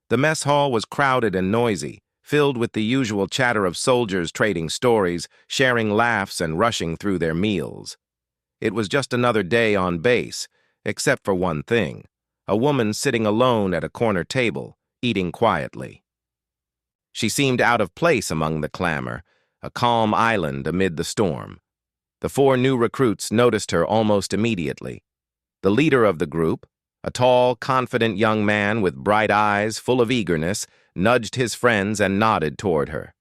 The mess hall was crowded and noisy, filled with the usual chatter of soldiers trading stories, sharing laughs, and rushing through their meals. It was just another day on base, except for one thing: a woman sitting alone at a corner table, eating quietly. She seemed out of place among the clamor, a calm island amid the storm. The 4 new recruits noticed her almost immediately. The leader of the group, a tall, confident young man with bright eyes full of eagerness, nudged his friends and nodded toward her.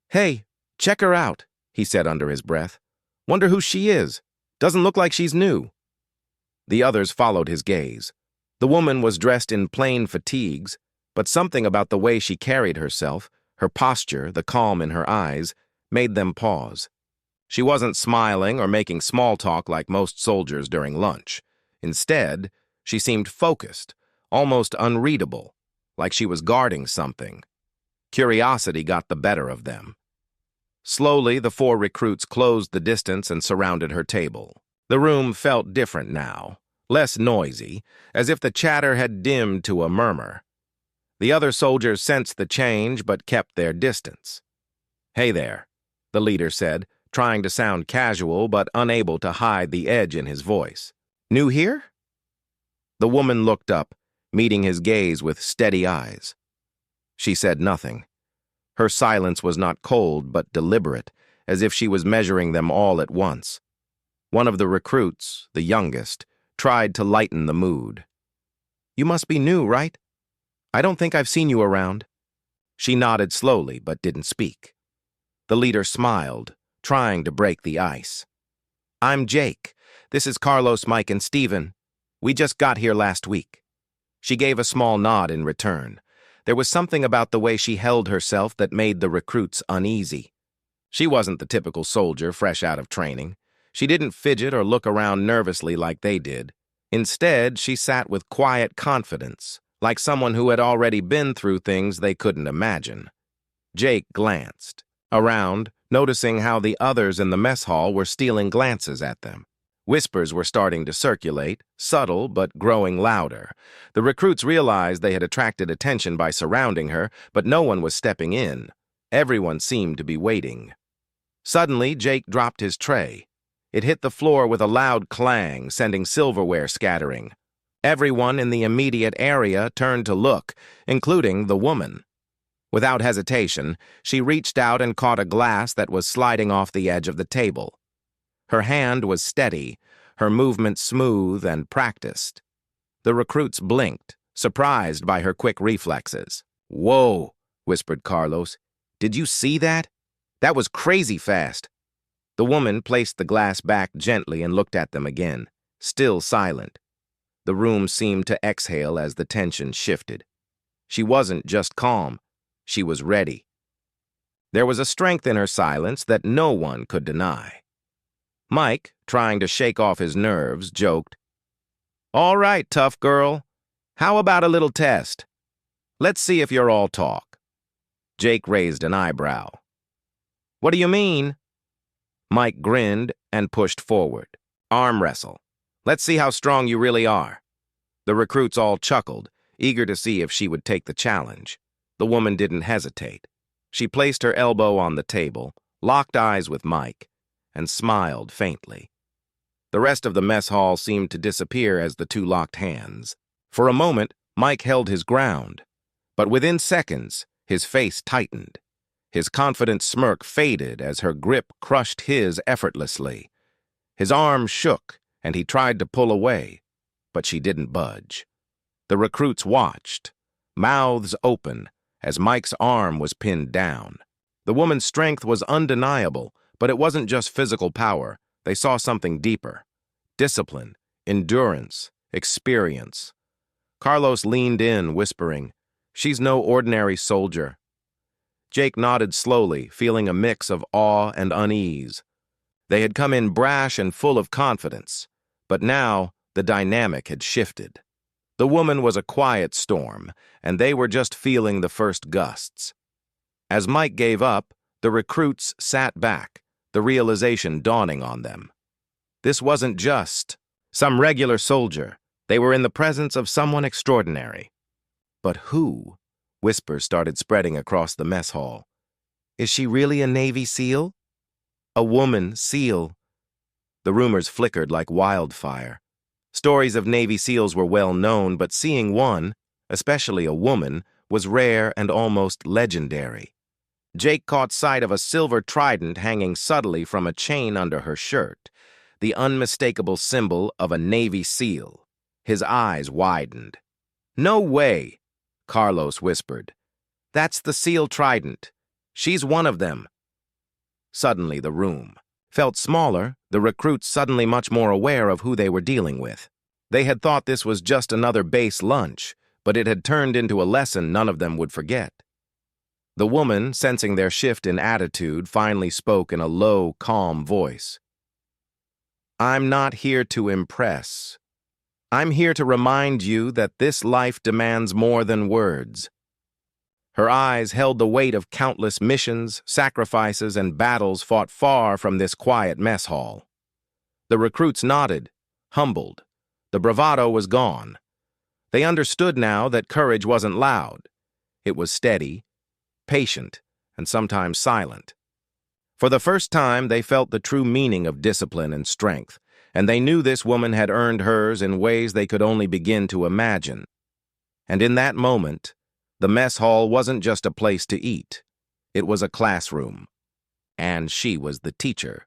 "Hey, check her out," he said under his breath. "Wonder who she is. Doesn't look like she's new." The others followed his gaze. The woman was dressed in plain fatigues, but something about the way she carried herself, her posture, the calm in her eyes, made them pause. She wasn't smiling or making small talk like most soldiers during lunch. Instead, she seemed focused, almost unreadable, like she was guarding something. Curiosity got the better of them. Slowly, the 4 recruits closed the distance and surrounded her table. The room felt different now, less noisy, as if the chatter had dimmed to a murmur. The other soldiers sensed the change but kept their distance. "Hey there," the leader said, trying to sound casual but unable to hide the edge in his voice. "New here?" The woman looked up, meeting his gaze with steady eyes. She said nothing. Her silence was not cold but deliberate, as if she was measuring them all at once. One of the recruits, the youngest, tried to lighten the mood. "You must be new, right? I don't think I've seen you around." She nodded slowly but didn't speak. The leader smiled, trying to break the ice. "I'm Jake. This is Carlos, Mike, and Steven. We just got here last week." She gave a small nod in return. There was something about the way she held herself that made the recruits uneasy. She wasn't the typical soldier fresh out of training. She didn't fidget or look around nervously like they did. Instead, she sat with quiet confidence, like someone who had already been through things they couldn't imagine. Jake glanced around, noticing how the others in the mess hall were stealing glances at them. Whispers were starting to circulate, subtle but growing louder. The recruits realized they had attracted attention by surrounding her, but no one was stepping in. Everyone seemed to be waiting. Suddenly, Jake dropped his tray. It hit the floor with a loud clang, sending silverware scattering. Everyone in the immediate area turned to look, including the woman. Without hesitation, she reached out and caught a glass that was sliding off the edge of the table. Her hand was steady, her movement smooth and practiced. The recruits blinked, surprised by her quick reflexes. "Whoa," whispered Carlos. "Did you see that? That was crazy fast." The woman placed the glass back gently and looked at them again, still silent. The room seemed to exhale as the tension shifted. She wasn't just calm. She was ready. There was a strength in her silence that no one could deny. Mike, trying to shake off his nerves, joked, "All right, tough girl. How about a little test? Let's see if you're all talk." Jake raised an eyebrow. "What do you mean?" Mike grinned and pushed forward. "Arm wrestle. Let's see how strong you really are." The recruits all chuckled, eager to see if she would take the challenge. The woman didn't hesitate. She placed her elbow on the table, locked eyes with Mike, and smiled faintly. The rest of the mess hall seemed to disappear as the two locked hands. For a moment, Mike held his ground, but within seconds, his face tightened. His confident smirk faded as her grip crushed his effortlessly. His arm shook, and he tried to pull away, but she didn't budge. The recruits watched, mouths open, as Mike's arm was pinned down. The woman's strength was undeniable, but it wasn't just physical power. They saw something deeper: discipline, endurance, experience. Carlos leaned in, whispering, "She's no ordinary soldier." Jake nodded slowly, feeling a mix of awe and unease. They had come in brash and full of confidence, but now the dynamic had shifted. The woman was a quiet storm, and they were just feeling the first gusts. As Mike gave up, the recruits sat back, the realization dawning on them. This wasn't just some regular soldier. They were in the presence of someone extraordinary. But who? Whispers started spreading across the mess hall. Is she really a Navy SEAL? A woman SEAL. The rumors flickered like wildfire. Stories of Navy SEALs were well known, but seeing one, especially a woman, was rare and almost legendary. Jake caught sight of a silver trident hanging subtly from a chain under her shirt, the unmistakable symbol of a Navy SEAL. His eyes widened. "No way," Carlos whispered. "That's the SEAL trident. She's one of them." Suddenly the room felt smaller, the recruits suddenly much more aware of who they were dealing with. They had thought this was just another base lunch, but it had turned into a lesson none of them would forget. The woman, sensing their shift in attitude, finally spoke in a low, calm voice. "I'm not here to impress. I'm here to remind you that this life demands more than words." Her eyes held the weight of countless missions, sacrifices, and battles fought far from this quiet mess hall. The recruits nodded, humbled. The bravado was gone. They understood now that courage wasn't loud. It was steady, patient, and sometimes silent. For the first time, they felt the true meaning of discipline and strength, and they knew this woman had earned hers in ways they could only begin to imagine. And in that moment, the mess hall wasn't just a place to eat. It was a classroom. And she was the teacher.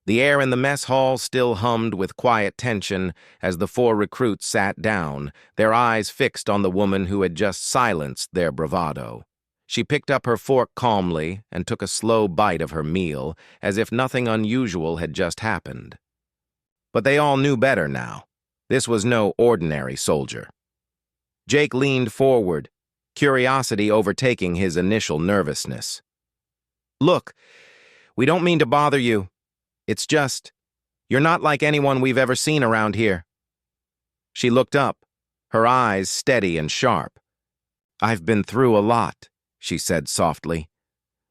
The air in the mess hall still hummed with quiet tension as the 4 recruits sat down, their eyes fixed on the woman who had just silenced their bravado. She picked up her fork calmly and took a slow bite of her meal, as if nothing unusual had just happened. But they all knew better now. This was no ordinary soldier. Jake leaned forward, curiosity overtaking his initial nervousness. "Look, we don't mean to bother you. It's just, you're not like anyone we've ever seen around here." She looked up, her eyes steady and sharp. "I've been through a lot," she said softly.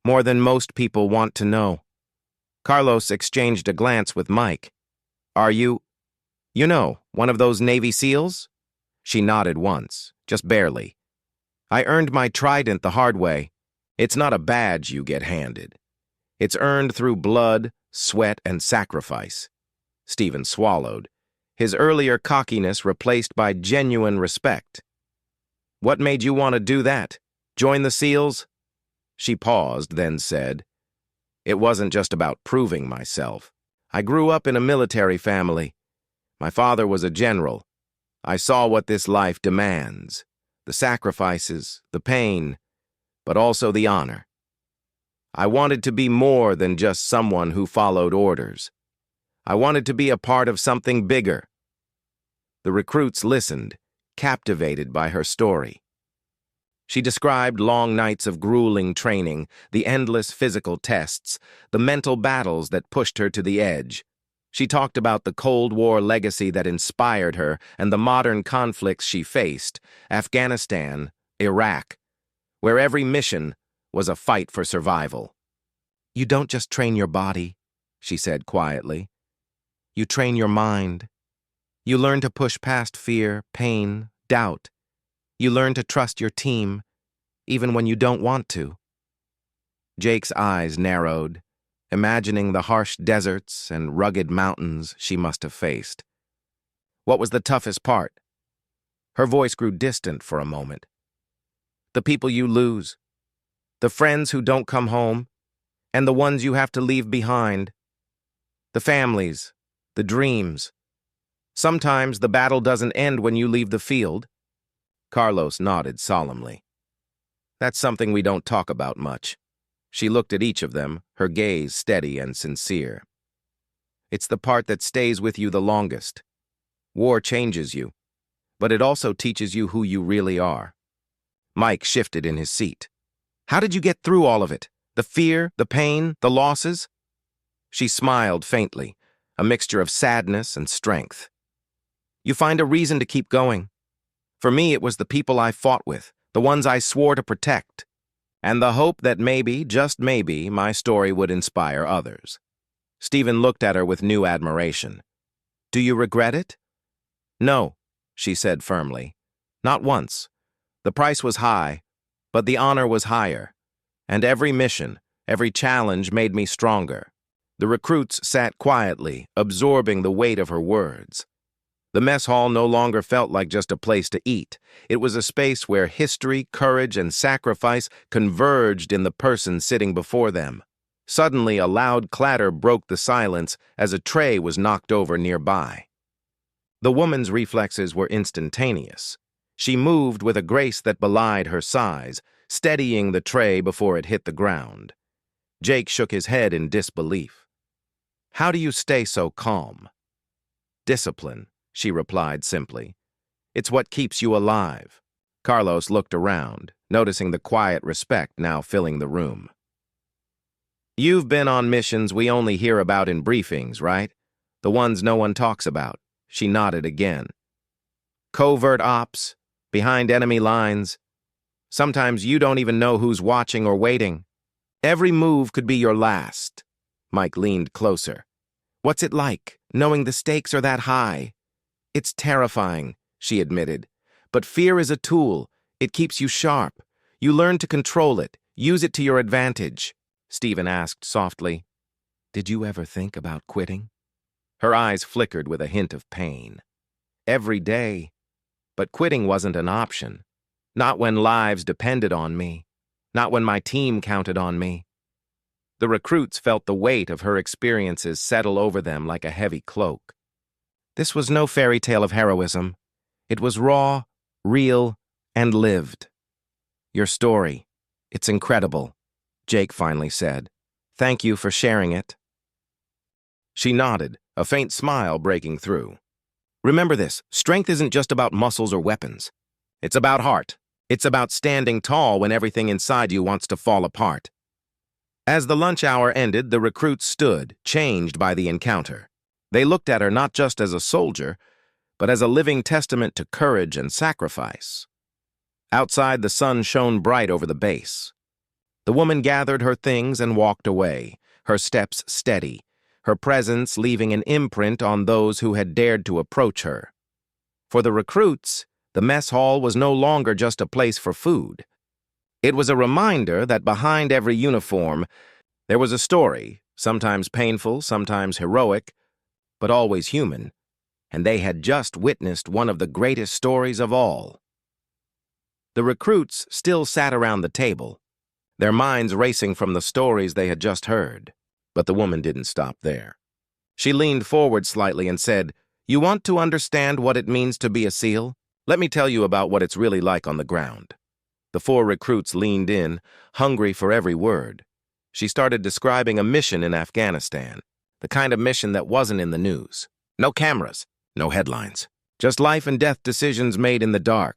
"More than most people want to know." Carlos exchanged a glance with Mike. "Are you, one of those Navy SEALs?" She nodded once, just barely. "I earned my trident the hard way. It's not a badge you get handed. It's earned through blood, sweat, and sacrifice." Stephen swallowed, his earlier cockiness replaced by genuine respect. "What made you want to do that? Join the SEALs?" She paused, then said, "It wasn't just about proving myself. I grew up in a military family. My father was a general. I saw what this life demands, the sacrifices, the pain, but also the honor. I wanted to be more than just someone who followed orders. I wanted to be a part of something bigger." The recruits listened, captivated by her story. She described long nights of grueling training, the endless physical tests, the mental battles that pushed her to the edge. She talked about the Cold War legacy that inspired her and the modern conflicts she faced, Afghanistan, Iraq, where every mission was a fight for survival. "You don't just train your body," she said quietly. "You train your mind. You learn to push past fear, pain, doubt. You learn to trust your team, even when you don't want to." Jake's eyes narrowed, imagining the harsh deserts and rugged mountains she must have faced. "What was the toughest part?" Her voice grew distant for a moment. "The people you lose, the friends who don't come home, and the ones you have to leave behind. The families, the dreams. Sometimes the battle doesn't end when you leave the field." Carlos nodded solemnly. "That's something we don't talk about much." She looked at each of them, her gaze steady and sincere. "It's the part that stays with you the longest. War changes you, but it also teaches you who you really are." Mike shifted in his seat. "How did you get through all of it? The fear, the pain, the losses?" She smiled faintly, a mixture of sadness and strength. "You find a reason to keep going. For me, it was the people I fought with, the ones I swore to protect, and the hope that maybe, just maybe, my story would inspire others." Stephen looked at her with new admiration. "Do you regret it?" "No," she said firmly. "Not once. The price was high, but the honor was higher. And every mission, every challenge made me stronger. The recruits sat quietly, absorbing the weight of her words. The mess hall no longer felt like just a place to eat. It was a space where history, courage, and sacrifice converged in the person sitting before them. Suddenly, a loud clatter broke the silence as a tray was knocked over nearby. The woman's reflexes were instantaneous. She moved with a grace that belied her size, steadying the tray before it hit the ground. Jake shook his head in disbelief. "How do you stay so calm?" "Discipline," she replied simply. "It's what keeps you alive." Carlos looked around, noticing the quiet respect now filling the room. "You've been on missions we only hear about in briefings, right? The ones no one talks about." She nodded again. "Covert ops, behind enemy lines. Sometimes you don't even know who's watching or waiting. Every move could be your last." Mike leaned closer. "What's it like, knowing the stakes are that high?" "It's terrifying," she admitted. "But fear is a tool. It keeps you sharp. You learn to control it, use it to your advantage." Stephen asked softly, "Did you ever think about quitting?" Her eyes flickered with a hint of pain. "Every day. But quitting wasn't an option. Not when lives depended on me. Not when my team counted on me." The recruits felt the weight of her experiences settle over them like a heavy cloak. This was no fairy tale of heroism. It was raw, real, and lived. "Your story. It's incredible," Jake finally said. "Thank you for sharing it." She nodded, a faint smile breaking through. "Remember this, strength isn't just about muscles or weapons. It's about heart. It's about standing tall when everything inside you wants to fall apart." As the lunch hour ended, the recruits stood, changed by the encounter. They looked at her not just as a soldier, but as a living testament to courage and sacrifice. Outside, the sun shone bright over the base. The woman gathered her things and walked away, her steps steady, her presence leaving an imprint on those who had dared to approach her. For the recruits, the mess hall was no longer just a place for food. It was a reminder that behind every uniform, there was a story, sometimes painful, sometimes heroic, but always human, and they had just witnessed one of the greatest stories of all. The recruits still sat around the table, their minds racing from the stories they had just heard. But the woman didn't stop there. She leaned forward slightly and said, "You want to understand what it means to be a SEAL? Let me tell you about what it's really like on the ground." The four recruits leaned in, hungry for every word. She started describing a mission in Afghanistan, the kind of mission that wasn't in the news. No cameras, no headlines, just life and death decisions made in the dark.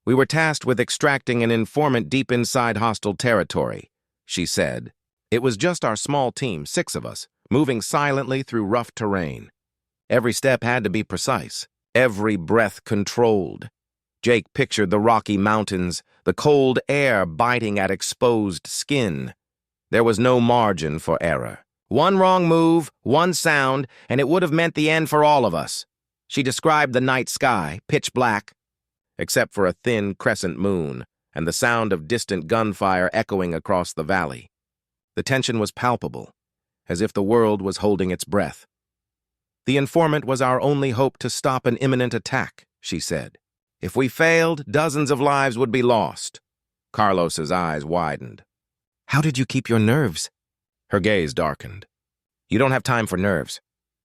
"We were tasked with extracting an informant deep inside hostile territory," she said. "It was just our small team, 6 of us, moving silently through rough terrain. Every step had to be precise, every breath controlled." Jake pictured the Rocky Mountains, the cold air biting at exposed skin. There was no margin for error. One wrong move, one sound, and it would have meant the end for all of us. She described the night sky, pitch black, except for a thin crescent moon and the sound of distant gunfire echoing across the valley. The tension was palpable, as if the world was holding its breath. "The informant was our only hope to stop an imminent attack," she said. "If we failed, dozens of lives would be lost." Carlos's eyes widened. "How did you keep your nerves?" Her gaze darkened. "You don't have time for nerves.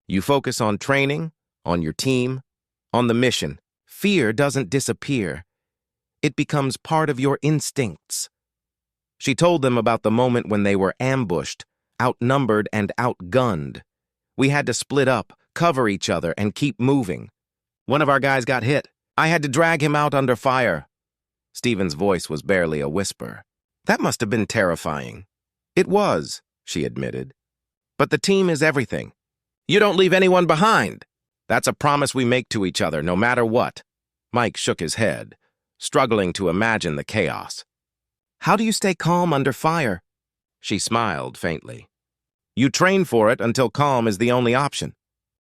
You focus on training, on your team, on the mission. Fear doesn't disappear. It becomes part of your instincts." She told them about the moment when they were ambushed, outnumbered and outgunned. "We had to split up, cover each other, and keep moving. One of our guys got hit. I had to drag him out under fire." Stephen's voice was barely a whisper. "That must have been terrifying." "It was," she admitted. "But the team is everything. You don't leave anyone behind. That's a promise we make to each other, no matter what." Mike shook his head, struggling to imagine the chaos. "How do you stay calm under fire?" She smiled faintly. "You train for it until calm is the only option.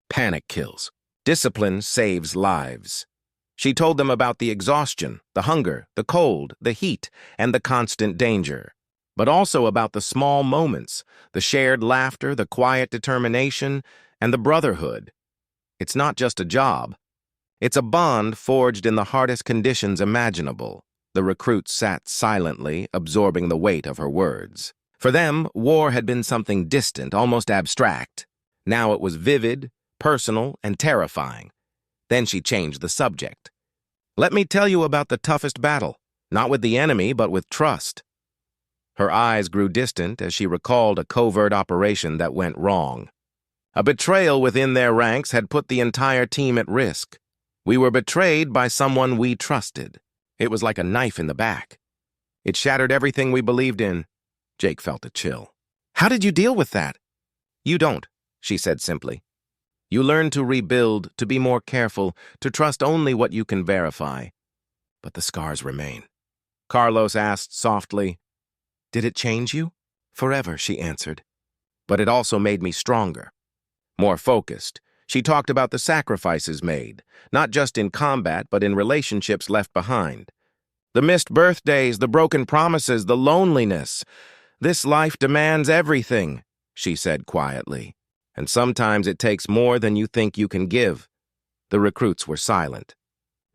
Panic kills. Discipline saves lives." She told them about the exhaustion, the hunger, the cold, the heat, and the constant danger, but also about the small moments, the shared laughter, the quiet determination, and the brotherhood. It's not just a job. It's a bond forged in the hardest conditions imaginable. The recruits sat silently, absorbing the weight of her words. For them, war had been something distant, almost abstract. Now it was vivid, personal, and terrifying. Then she changed the subject. Let me tell you about the toughest battle, not with the enemy, but with trust. Her eyes grew distant as she recalled a covert operation that went wrong. A betrayal within their ranks had put the entire team at risk. We were betrayed by someone we trusted. It was like a knife in the back. It shattered everything we believed in. Jake felt a chill. How did you deal with that? You don't, she said simply. You learn to rebuild, to be more careful, to trust only what you can verify. But the scars remain. Carlos asked softly. Did it change you? Forever, she answered. But it also made me stronger. More focused, she talked about the sacrifices made, not just in combat, but in relationships left behind. The missed birthdays, the broken promises, the loneliness. This life demands everything, she said quietly. And sometimes it takes more than you think you can give. The recruits were silent.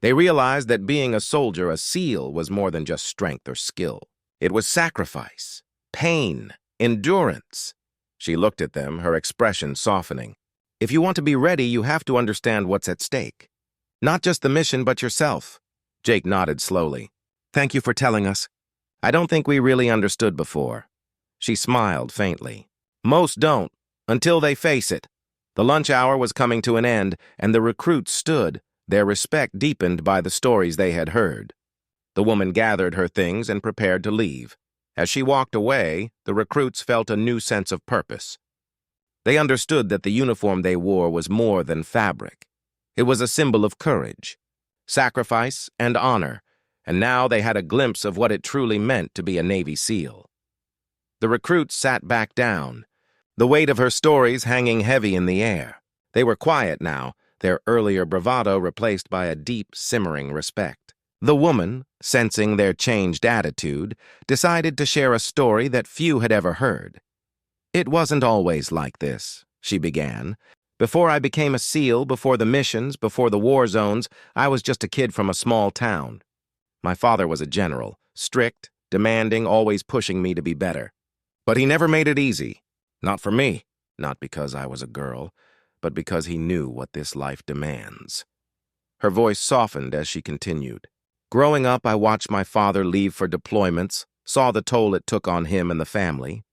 They realized that being a soldier, a SEAL, was more than just strength or skill. It was sacrifice, pain, endurance. She looked at them, her expression softening. If you want to be ready, you have to understand what's at stake. Not just the mission, but yourself. Jake nodded slowly. Thank you for telling us. I don't think we really understood before. She smiled faintly. Most don't. Until they face it. The lunch hour was coming to an end, and the recruits stood, their respect deepened by the stories they had heard. The woman gathered her things and prepared to leave. As she walked away, the recruits felt a new sense of purpose. They understood that the uniform they wore was more than fabric. It was a symbol of courage, sacrifice, and honor, and now they had a glimpse of what it truly meant to be a Navy SEAL. The recruits sat back down, the weight of her stories hanging heavy in the air. They were quiet now, their earlier bravado replaced by a deep, simmering respect. The woman, sensing their changed attitude, decided to share a story that few had ever heard. It wasn't always like this, she began. Before I became a SEAL, before the missions, before the war zones, I was just a kid from a small town. My father was a general, strict, demanding, always pushing me to be better. But he never made it easy. Not for me, not because I was a girl, but because he knew what this life demands. Her voice softened as she continued. Growing up, I watched my father leave for deployments, saw the toll it took on him and the family.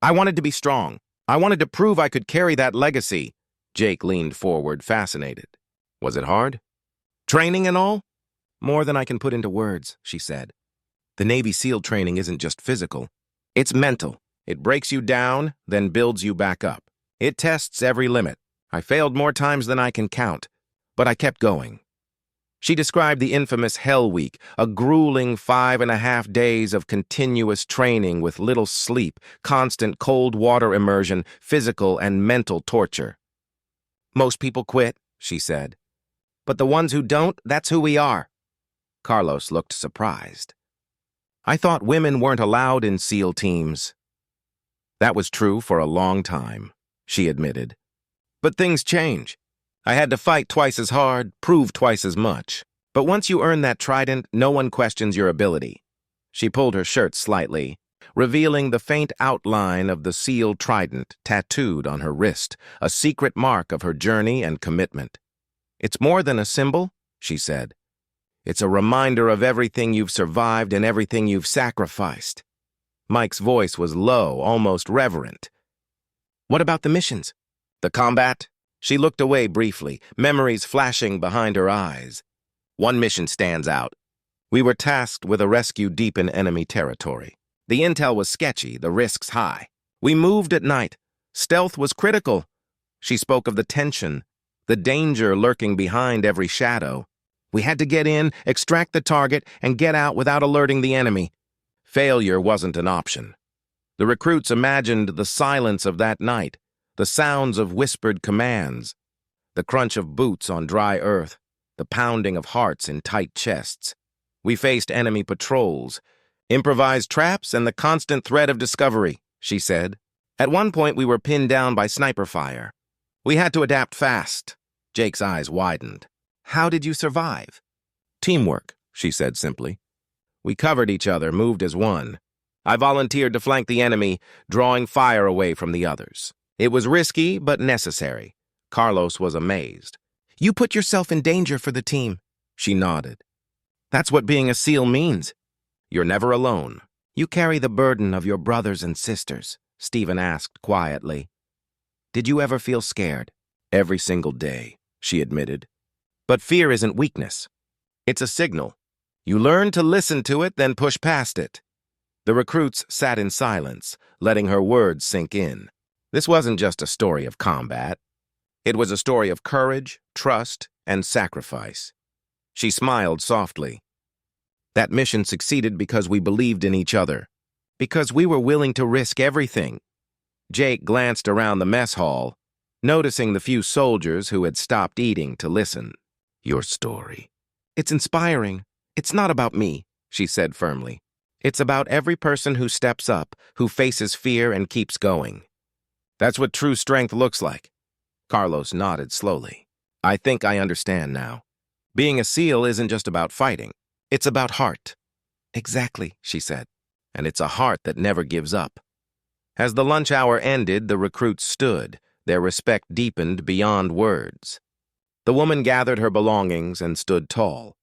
I wanted to be strong. I wanted to prove I could carry that legacy. Jake leaned forward, fascinated. Was it hard? Training and all? More than I can put into words, she said. The Navy SEAL training isn't just physical. It's mental. It breaks you down, then builds you back up. It tests every limit. I failed more times than I can count, but I kept going. She described the infamous Hell Week, a grueling 5.5 days of continuous training with little sleep, constant cold water immersion, physical and mental torture. Most people quit, she said. But the ones who don't, that's who we are. Carlos looked surprised. I thought women weren't allowed in SEAL teams. That was true for a long time, she admitted. But things change. I had to fight twice as hard, prove twice as much. But once you earn that trident, no one questions your ability. She pulled her shirt slightly, revealing the faint outline of the SEAL trident tattooed on her wrist, a secret mark of her journey and commitment. It's more than a symbol, she said. It's a reminder of everything you've survived and everything you've sacrificed. Mike's voice was low, almost reverent. What about the missions? The combat? She looked away briefly, memories flashing behind her eyes. One mission stands out. We were tasked with a rescue deep in enemy territory. The intel was sketchy, the risks high. We moved at night. Stealth was critical. She spoke of the tension, the danger lurking behind every shadow. We had to get in, extract the target, and get out without alerting the enemy. Failure wasn't an option. The recruits imagined the silence of that night, the sounds of whispered commands, the crunch of boots on dry earth, the pounding of hearts in tight chests. We faced enemy patrols, improvised traps, and the constant threat of discovery, she said. At one point, we were pinned down by sniper fire. We had to adapt fast. Jake's eyes widened. How did you survive? Teamwork, she said simply. We covered each other, moved as one. I volunteered to flank the enemy, drawing fire away from the others. It was risky, but necessary. Carlos was amazed. You put yourself in danger for the team, she nodded. That's what being a SEAL means. You're never alone. You carry the burden of your brothers and sisters, Stephen asked quietly. Did you ever feel scared? Every single day, she admitted. But fear isn't weakness. It's a signal. You learn to listen to it, then push past it. The recruits sat in silence, letting her words sink in. This wasn't just a story of combat. It was a story of courage, trust, and sacrifice. She smiled softly. That mission succeeded because we believed in each other, because we were willing to risk everything. Jake glanced around the mess hall, noticing the few soldiers who had stopped eating to listen. Your story. It's inspiring. It's not about me, she said firmly. It's about every person who steps up, who faces fear and keeps going. That's what true strength looks like. Carlos nodded slowly. I think I understand now. Being a SEAL isn't just about fighting. It's about heart. Exactly, she said. And it's a heart that never gives up. As the lunch hour ended, the recruits stood, their respect deepened beyond words. The woman gathered her belongings and stood tall,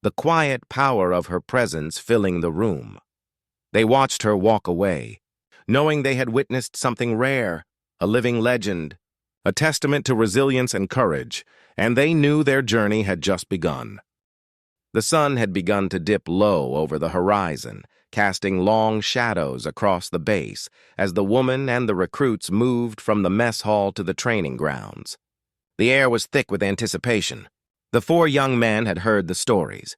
the quiet power of her presence filling the room. They watched her walk away, knowing they had witnessed something rare, a living legend, a testament to resilience and courage, and they knew their journey had just begun. The sun had begun to dip low over the horizon, casting long shadows across the base as the woman and the recruits moved from the mess hall to the training grounds. The air was thick with anticipation. The four young men had heard the stories.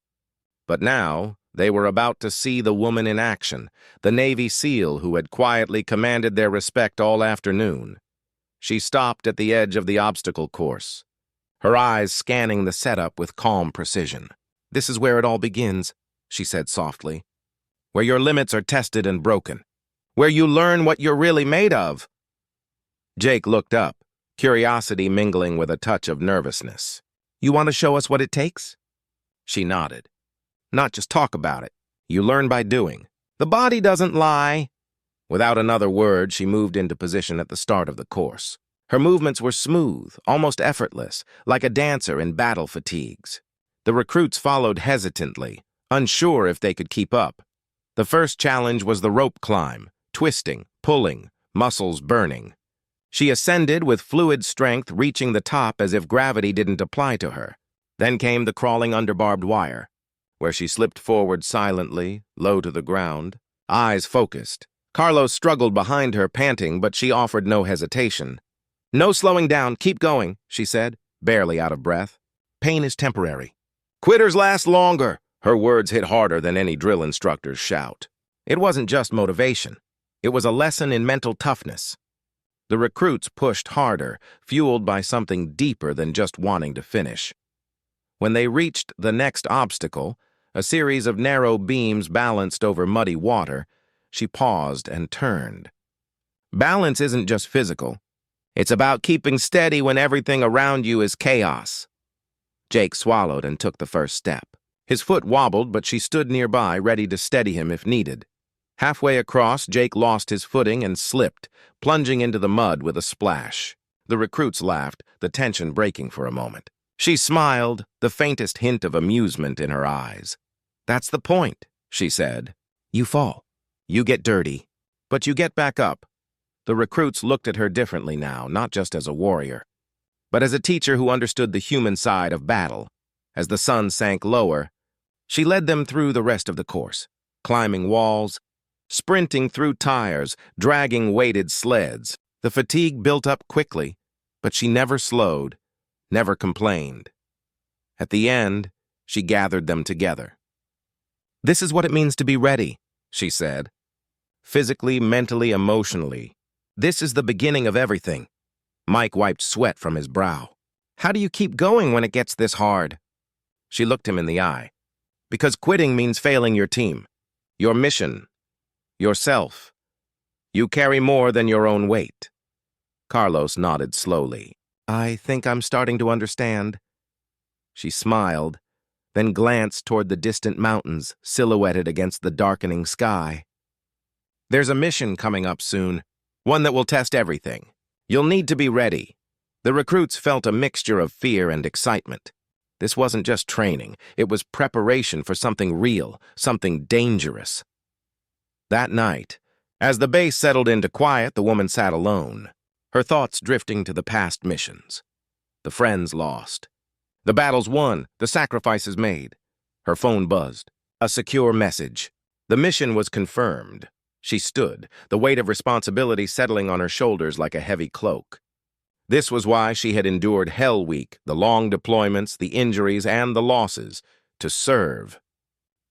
But now, they were about to see the woman in action, the Navy SEAL who had quietly commanded their respect all afternoon. She stopped at the edge of the obstacle course, her eyes scanning the setup with calm precision. This is where it all begins, she said softly. Where your limits are tested and broken. Where you learn what you're really made of. Jake looked up, curiosity mingling with a touch of nervousness. You want to show us what it takes? She nodded. Not just talk about it. You learn by doing. The body doesn't lie. Without another word, she moved into position at the start of the course. Her movements were smooth, almost effortless, like a dancer in battle fatigues. The recruits followed hesitantly, unsure if they could keep up. The first challenge was the rope climb, twisting, pulling, muscles burning. She ascended with fluid strength, reaching the top as if gravity didn't apply to her. Then came the crawling under barbed wire, where she slipped forward silently, low to the ground, eyes focused. Carlos struggled behind her, panting, but she offered no hesitation. No slowing down, keep going, she said, barely out of breath. Pain is temporary. Quitters last longer. Her words hit harder than any drill instructor's shout. It wasn't just motivation. It was a lesson in mental toughness. The recruits pushed harder, fueled by something deeper than just wanting to finish. When they reached the next obstacle, a series of narrow beams balanced over muddy water, she paused and turned. Balance isn't just physical. It's about keeping steady when everything around you is chaos. Jake swallowed and took the first step. His foot wobbled, but she stood nearby, ready to steady him if needed. Halfway across, Jake lost his footing and slipped, plunging into the mud with a splash. The recruits laughed, the tension breaking for a moment. She smiled, the faintest hint of amusement in her eyes. That's the point, she said. You fall. You get dirty. But you get back up. The recruits looked at her differently now, not just as a warrior, but as a teacher who understood the human side of battle. As the sun sank lower, she led them through the rest of the course, climbing walls, sprinting through tires, dragging weighted sleds. The fatigue built up quickly, but she never slowed, never complained. At the end, she gathered them together. This is what it means to be ready, she said. Physically, mentally, emotionally. This is the beginning of everything. Mike wiped sweat from his brow. How do you keep going when it gets this hard? She looked him in the eye. Because quitting means failing your team, your mission, yourself. You carry more than your own weight. Carlos nodded slowly. I think I'm starting to understand. She smiled, then glanced toward the distant mountains silhouetted against the darkening sky. There's a mission coming up soon, one that will test everything. You'll need to be ready. The recruits felt a mixture of fear and excitement. This wasn't just training, it was preparation for something real, something dangerous. That night, as the base settled into quiet, the woman sat alone, her thoughts drifting to the past missions. The friends lost. The battles won, the sacrifices made. Her phone buzzed. A secure message. The mission was confirmed. She stood, the weight of responsibility settling on her shoulders like a heavy cloak. This was why she had endured Hell Week, the long deployments, the injuries, and the losses, to serve,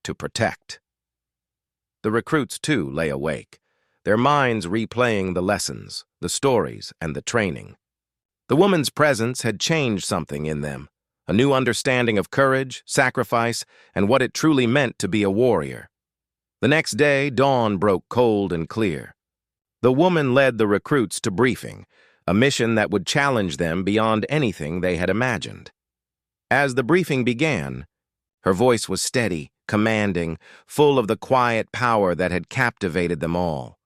to protect. The recruits, too, lay awake, their minds replaying the lessons, the stories, and the training. The woman's presence had changed something in them, a new understanding of courage, sacrifice, and what it truly meant to be a warrior. The next day, dawn broke cold and clear. The woman led the recruits to briefing, a mission that would challenge them beyond anything they had imagined. As the briefing began, her voice was steady, commanding, full of the quiet power that had captivated them all.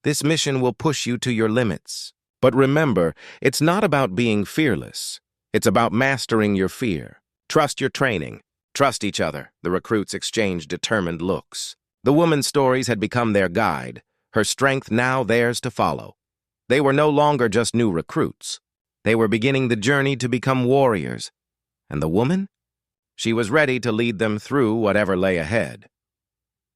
This mission will push you to your limits. But remember, it's not about being fearless. It's about mastering your fear. Trust your training. Trust each other. The recruits exchanged determined looks. The woman's stories had become their guide, her strength now theirs to follow. They were no longer just new recruits. They were beginning the journey to become warriors. And the woman? She was ready to lead them through whatever lay ahead.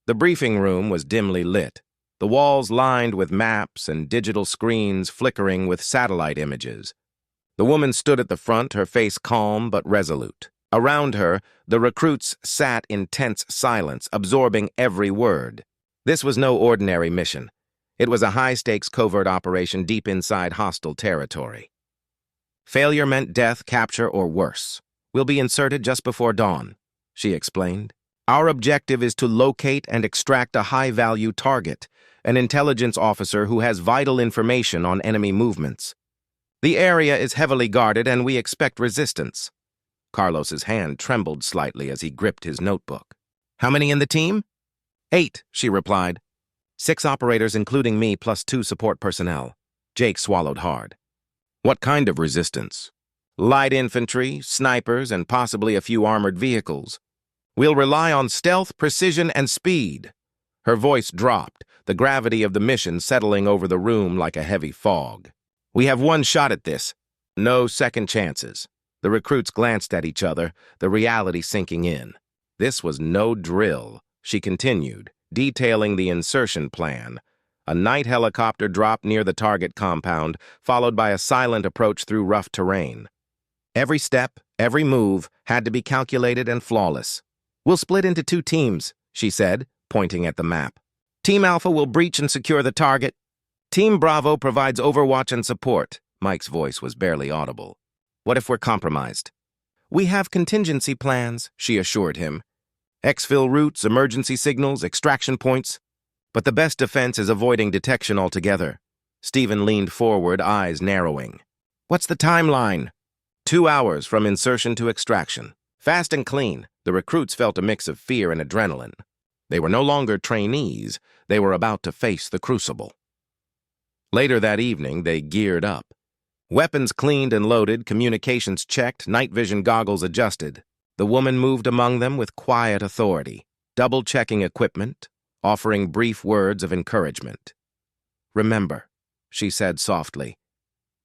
The briefing room was dimly lit, the walls lined with maps and digital screens flickering with satellite images. The woman stood at the front, her face calm but resolute. Around her, the recruits sat in tense silence, absorbing every word. This was no ordinary mission. It was a high-stakes covert operation deep inside hostile territory. Failure meant death, capture, or worse. We'll be inserted just before dawn, she explained. Our objective is to locate and extract a high-value target, an intelligence officer who has vital information on enemy movements. The area is heavily guarded and we expect resistance. Carlos's hand trembled slightly as he gripped his notebook. How many in the team? 8, she replied. 6 operators, including me, plus 2 support personnel. Jake swallowed hard. What kind of resistance? Light infantry, snipers, and possibly a few armored vehicles. We'll rely on stealth, precision, and speed. Her voice dropped, the gravity of the mission settling over the room like a heavy fog. We have one shot at this. No second chances. The recruits glanced at each other, the reality sinking in. This was no drill, she continued, detailing the insertion plan. A night helicopter dropped near the target compound, followed by a silent approach through rough terrain. Every step, every move, had to be calculated and flawless. We'll split into 2 teams, she said, pointing at the map. Team Alpha will breach and secure the target. Team Bravo provides overwatch and support. Mike's voice was barely audible. What if we're compromised? We have contingency plans, she assured him. Exfil routes, emergency signals, extraction points. But the best defense is avoiding detection altogether. Stephen leaned forward, eyes narrowing. What's the timeline? 2 hours from insertion to extraction. Fast and clean, the recruits felt a mix of fear and adrenaline. They were no longer trainees, they were about to face the crucible. Later that evening, they geared up. Weapons cleaned and loaded, communications checked, night vision goggles adjusted. The woman moved among them with quiet authority, double-checking equipment, offering brief words of encouragement. Remember, she said softly,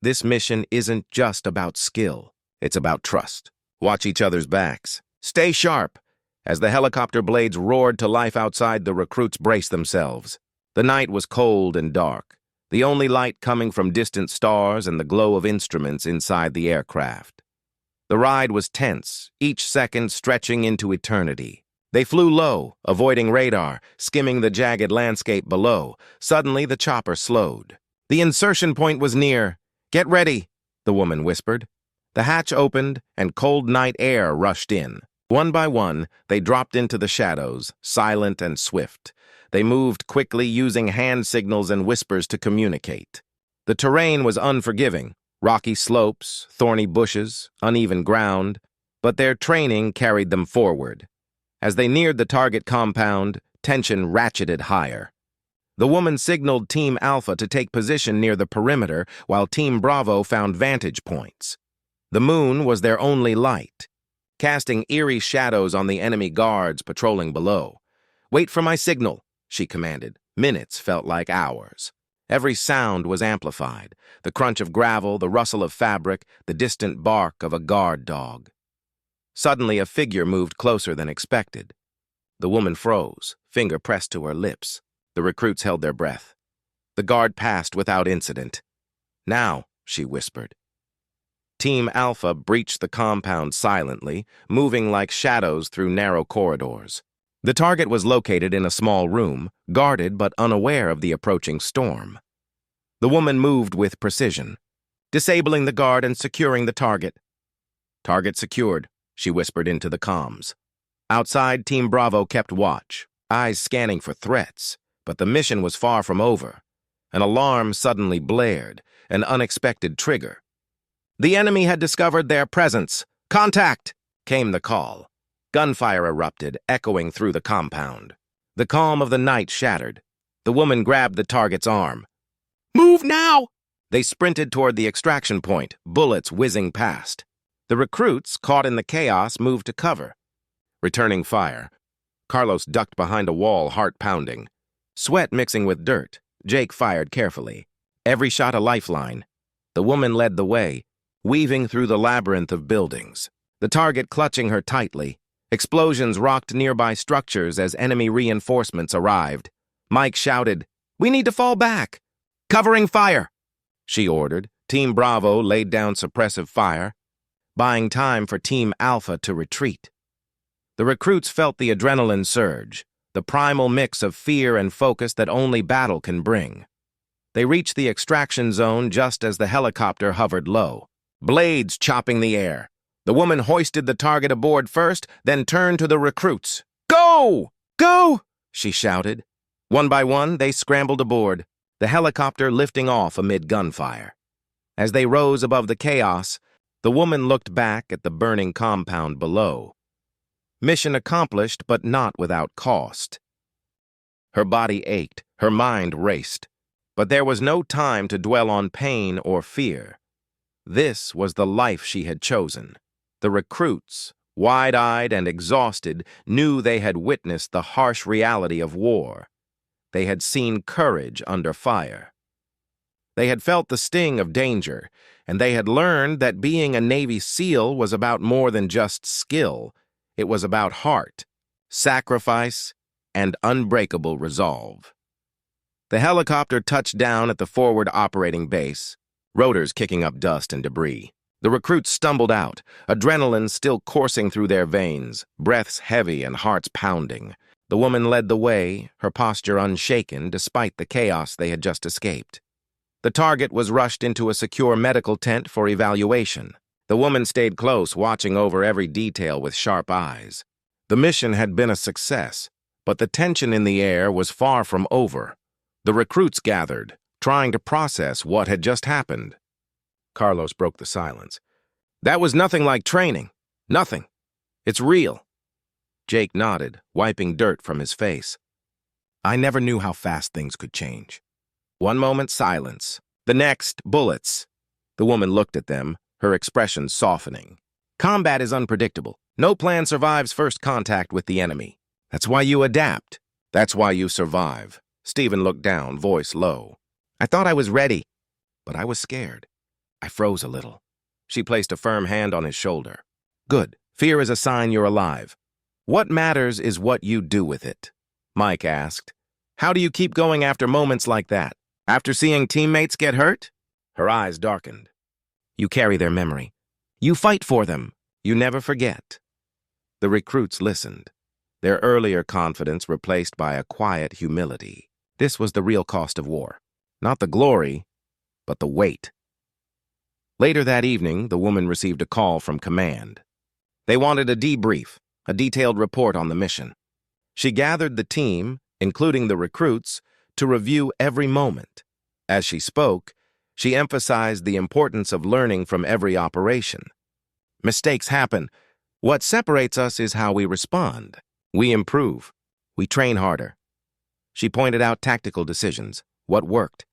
this mission isn't just about skill, it's about trust. Watch each other's backs. Stay sharp. As the helicopter blades roared to life outside, the recruits braced themselves. The night was cold and dark, the only light coming from distant stars and the glow of instruments inside the aircraft. The ride was tense, each second stretching into eternity. They flew low, avoiding radar, skimming the jagged landscape below. Suddenly, the chopper slowed. The insertion point was near. Get ready, the woman whispered. The hatch opened, and cold night air rushed in. One by one, they dropped into the shadows, silent and swift. They moved quickly, using hand signals and whispers to communicate. The terrain was unforgiving, rocky slopes, thorny bushes, uneven ground, but their training carried them forward. As they neared the target compound, tension ratcheted higher. The woman signaled Team Alpha to take position near the perimeter, while Team Bravo found vantage points. The moon was their only light, casting eerie shadows on the enemy guards patrolling below. "Wait for my signal," she commanded. Minutes felt like hours. Every sound was amplified: the crunch of gravel, the rustle of fabric, the distant bark of a guard dog. Suddenly, a figure moved closer than expected. The woman froze, finger pressed to her lips. The recruits held their breath. The guard passed without incident. "Now," she whispered. Team Alpha breached the compound silently, moving like shadows through narrow corridors. The target was located in a small room, guarded but unaware of the approaching storm. The woman moved with precision, disabling the guard and securing the target. "Target secured," she whispered into the comms. Outside, Team Bravo kept watch, eyes scanning for threats, but the mission was far from over. An alarm suddenly blared, an unexpected trigger. The enemy had discovered their presence. "Contact!" came the call. Gunfire erupted, echoing through the compound. The calm of the night shattered. The woman grabbed the target's arm. "Move now!" They sprinted toward the extraction point, bullets whizzing past. The recruits, caught in the chaos, moved to cover. Returning fire. Carlos ducked behind a wall, heart pounding. Sweat mixing with dirt, Jake fired carefully. Every shot a lifeline. The woman led the way, weaving through the labyrinth of buildings, the target clutching her tightly. Explosions rocked nearby structures as enemy reinforcements arrived. Mike shouted, "We need to fall back!" "Covering fire!" she ordered. Team Bravo laid down suppressive fire, buying time for Team Alpha to retreat. The recruits felt the adrenaline surge, the primal mix of fear and focus that only battle can bring. They reached the extraction zone just as the helicopter hovered low, blades chopping the air. The woman hoisted the target aboard first, then turned to the recruits. "Go! Go!" she shouted. One by one, they scrambled aboard, the helicopter lifting off amid gunfire. As they rose above the chaos, the woman looked back at the burning compound below. Mission accomplished, but not without cost. Her body ached, her mind raced, but there was no time to dwell on pain or fear. This was the life she had chosen. The recruits, wide-eyed and exhausted, knew they had witnessed the harsh reality of war. They had seen courage under fire. They had felt the sting of danger, and they had learned that being a Navy SEAL was about more than just skill. It was about heart, sacrifice, and unbreakable resolve. The helicopter touched down at the forward operating base, rotors kicking up dust and debris. The recruits stumbled out, adrenaline still coursing through their veins, breaths heavy and hearts pounding. The woman led the way, her posture unshaken despite the chaos they had just escaped. The target was rushed into a secure medical tent for evaluation. The woman stayed close, watching over every detail with sharp eyes. The mission had been a success, but the tension in the air was far from over. The recruits gathered, trying to process what had just happened. Carlos broke the silence. "That was nothing like training. Nothing. It's real." Jake nodded, wiping dirt from his face. "I never knew how fast things could change." One moment, silence. The next, bullets. The woman looked at them, her expression softening. "Combat is unpredictable. No plan survives first contact with the enemy. That's why you adapt. That's why you survive." Stephen looked down, voice low. "I thought I was ready, but I was scared." I froze a little. She placed a firm hand on his shoulder. "Good. Fear is a sign you're alive. What matters is what you do with it." Mike asked, "How do you keep going after moments like that? After seeing teammates get hurt?" Her eyes darkened. "You carry their memory. You fight for them. You never forget." The recruits listened, their earlier confidence replaced by a quiet humility. This was the real cost of war. Not the glory, but the weight. Later that evening, the woman received a call from command. They wanted a debrief, a detailed report on the mission. She gathered the team, including the recruits, to review every moment. As she spoke, she emphasized the importance of learning from every operation. Mistakes happen. What separates us is how we respond. We improve. We train harder. She pointed out tactical decisions, what worked,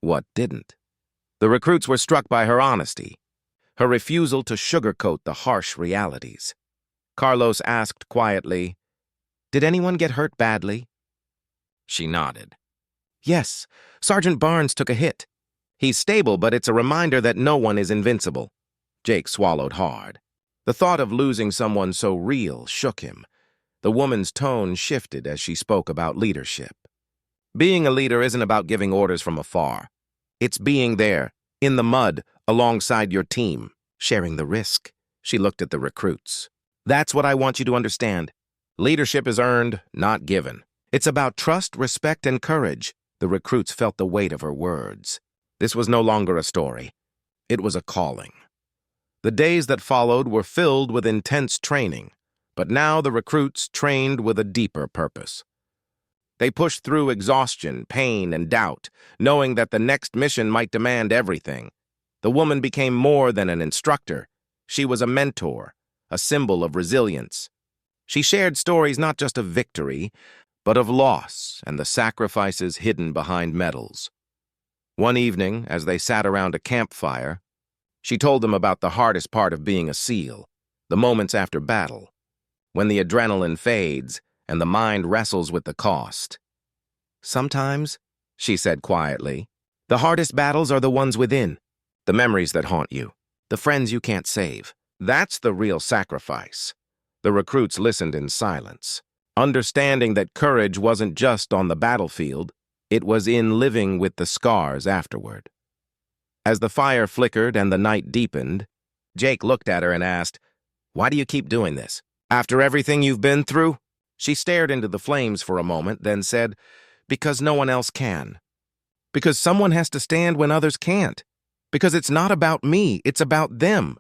what didn't. The recruits were struck by her honesty, her refusal to sugarcoat the harsh realities. Carlos asked quietly, "Did anyone get hurt badly?" She nodded. "Yes, Sergeant Barnes took a hit. He's stable, but it's a reminder that no one is invincible." Jake swallowed hard. The thought of losing someone so real shook him. The woman's tone shifted as she spoke about leadership. Being a leader isn't about giving orders from afar. It's being there, in the mud, alongside your team, sharing the risk. She looked at the recruits. "That's what I want you to understand. Leadership is earned, not given. It's about trust, respect, and courage." The recruits felt the weight of her words. This was no longer a story. It was a calling. The days that followed were filled with intense training, but now the recruits trained with a deeper purpose. They pushed through exhaustion, pain, and doubt, knowing that the next mission might demand everything. The woman became more than an instructor. She was a mentor, a symbol of resilience. She shared stories not just of victory, but of loss and the sacrifices hidden behind medals. One evening, as they sat around a campfire, she told them about the hardest part of being a SEAL, the moments after battle, when the adrenaline fades and the mind wrestles with the cost. "Sometimes," she said quietly, "the hardest battles are the ones within, the memories that haunt you, the friends you can't save. That's the real sacrifice." The recruits listened in silence, understanding that courage wasn't just on the battlefield, it was in living with the scars afterward. As the fire flickered and the night deepened, Jake looked at her and asked, "Why do you keep doing this? After everything you've been through?" She stared into the flames for a moment, then said, "Because no one else can. Because someone has to stand when others can't. Because it's not about me, it's about them.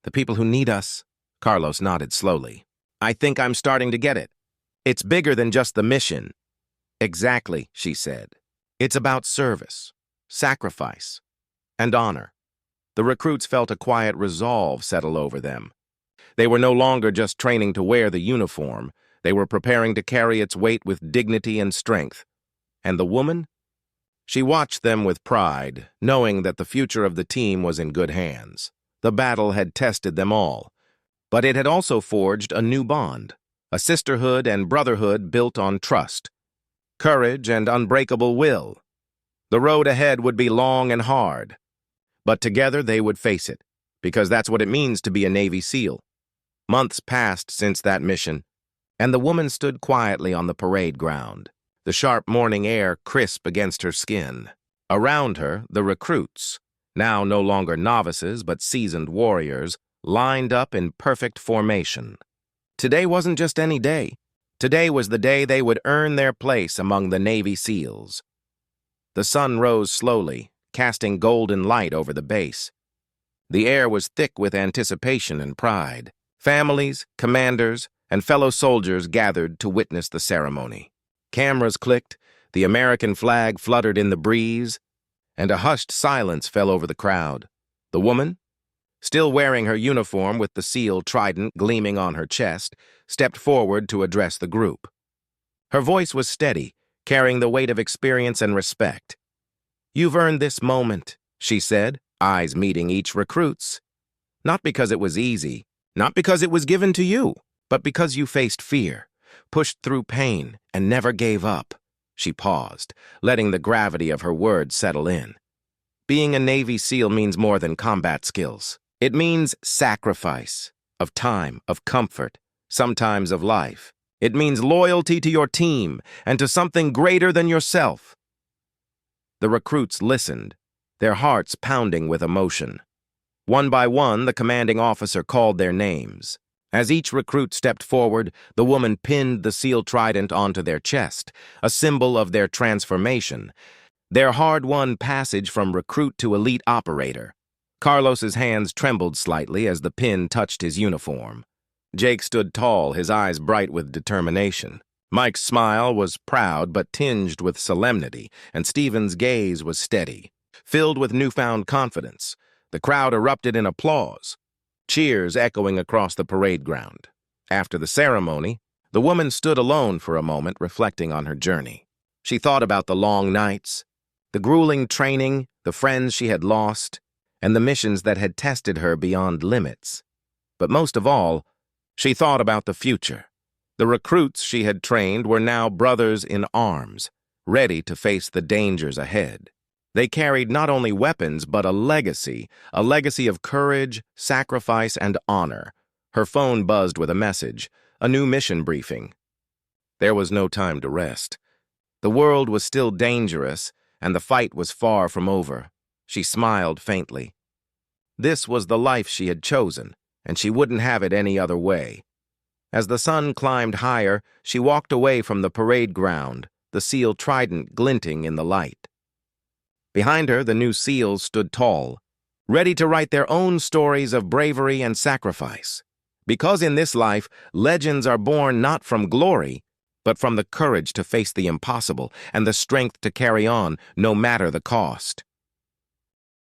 The people who need us." Carlos nodded slowly. "I think I'm starting to get it. It's bigger than just the mission." "Exactly," she said. "It's about service, sacrifice, and honor." The recruits felt a quiet resolve settle over them. They were no longer just training to wear the uniform. They were preparing to carry its weight with dignity and strength. And the woman? She watched them with pride, knowing that the future of the team was in good hands. The battle had tested them all, but it had also forged a new bond, a sisterhood and brotherhood built on trust, courage, and unbreakable will. The road ahead would be long and hard, but together they would face it, because that's what it means to be a Navy SEAL. Months passed since that mission, and the woman stood quietly on the parade ground, the sharp morning air crisp against her skin. Around her, the recruits, now no longer novices but seasoned warriors, lined up in perfect formation. Today wasn't just any day. Today was the day they would earn their place among the Navy SEALs. The sun rose slowly, casting golden light over the base. The air was thick with anticipation and pride. Families, commanders, and fellow soldiers gathered to witness the ceremony. Cameras clicked, the American flag fluttered in the breeze, and a hushed silence fell over the crowd. The woman, still wearing her uniform with the SEAL trident gleaming on her chest, stepped forward to address the group. Her voice was steady, carrying the weight of experience and respect. "You've earned this moment," she said, eyes meeting each recruit's. "Not because it was easy, not because it was given to you, but because you faced fear, pushed through pain, and never gave up." She paused, letting the gravity of her words settle in. Being a Navy SEAL means more than combat skills. It means sacrifice, of time, of comfort, sometimes of life. It means loyalty to your team and to something greater than yourself. The recruits listened, their hearts pounding with emotion. One by one, the commanding officer called their names. As each recruit stepped forward, the woman pinned the SEAL trident onto their chest, a symbol of their transformation, their hard-won passage from recruit to elite operator. Carlos's hands trembled slightly as the pin touched his uniform. Jake stood tall, his eyes bright with determination. Mike's smile was proud but tinged with solemnity, and Stephen's gaze was steady, filled with newfound confidence. The crowd erupted in applause, cheers echoing across the parade ground. After the ceremony, the woman stood alone for a moment, reflecting on her journey. She thought about the long nights, the grueling training, the friends she had lost, and the missions that had tested her beyond limits. But most of all, she thought about the future. The recruits she had trained were now brothers in arms, ready to face the dangers ahead. They carried not only weapons, but a legacy of courage, sacrifice, and honor. Her phone buzzed with a message, a new mission briefing. There was no time to rest. The world was still dangerous, and the fight was far from over. She smiled faintly. This was the life she had chosen, and she wouldn't have it any other way. As the sun climbed higher, she walked away from the parade ground, the SEAL trident glinting in the light. Behind her, the new SEALs stood tall, ready to write their own stories of bravery and sacrifice. Because in this life, legends are born not from glory, but from the courage to face the impossible and the strength to carry on no matter the cost.